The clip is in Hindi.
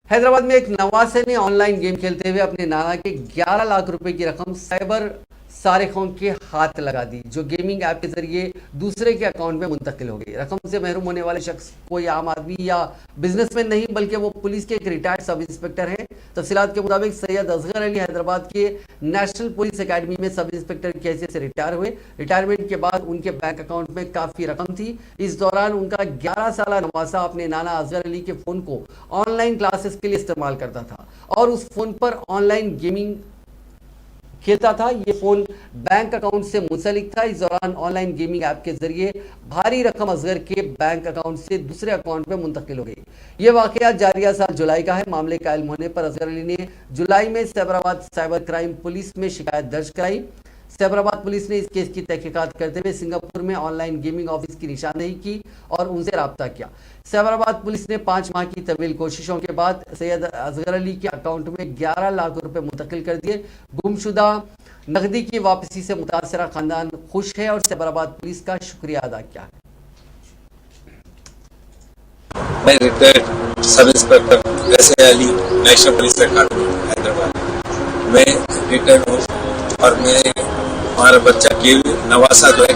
हैदराबाद में एक नवासे ने ऑनलाइन गेम खेलते हुए अपने नाना के 11 लाख रुपए की रकम साइबर सारिकों के हाथ लगा दी, जो गेमिंग ऐप के जरिए दूसरे के अकाउंट में मुंतकिल हो गई। रकम से महरूम होने वाले शख्स कोई आम आदमी या बिजनेसमैन नहीं, बल्कि वो पुलिस के एक रिटायर्ड सब इंस्पेक्टर हैं। तफसीलात के मुताबिक सैयद असगर अली हैदराबाद के नेशनल पुलिस एकेडमी में सब इंस्पेक्टर की हैसियत से रिटायर हुए। रिटायरमेंट के बाद उनके बैंक अकाउंट में काफ़ी रकम थी। इस दौरान उनका 11 साल नवासा अपने नाना असगर अली के फ़ोन को ऑनलाइन क्लासेस के लिए इस्तेमाल करता था और उस फ़ोन पर ऑनलाइन गेमिंग खेलता था। ये फोन बैंक अकाउंट से मुंसलिक था। इस दौरान ऑनलाइन गेमिंग ऐप के जरिए भारी रकम असगर के बैंक अकाउंट से दूसरे अकाउंट में मुंतकिल हो गई। ये वाकया जारिया साल जुलाई का है। मामले का इल्म होने पर असगर अली ने जुलाई में सैबराबाद साइबर क्राइम पुलिस में शिकायत दर्ज कराई। सैबराबाद पुलिस ने इस केस की तहकीकात करते हुए सिंगापुर में ऑनलाइन गेमिंग ऑफिस की निशानदेही की और उनसे रब्ता किया। सैबराबाद पुलिस ने 5 माह की तवील कोशिशों के बाद सैयद असगर अली के अकाउंट में 11 लाख रुपए मुंतकिल कर दिए। गुमशुदा नकदी की वापसी से मुतासरा खानदान खुश है और सैबराबाद पुलिस का शुक्रिया अदा किया है। मैं रिटायर्ड सब इंस्पेक्टर वैसे अली, नेशनल पुलिस अकादमी हैदराबाद। मैं रिटायर्ड हूँ और मैं हमारा बच्चा गिल नवासा जो है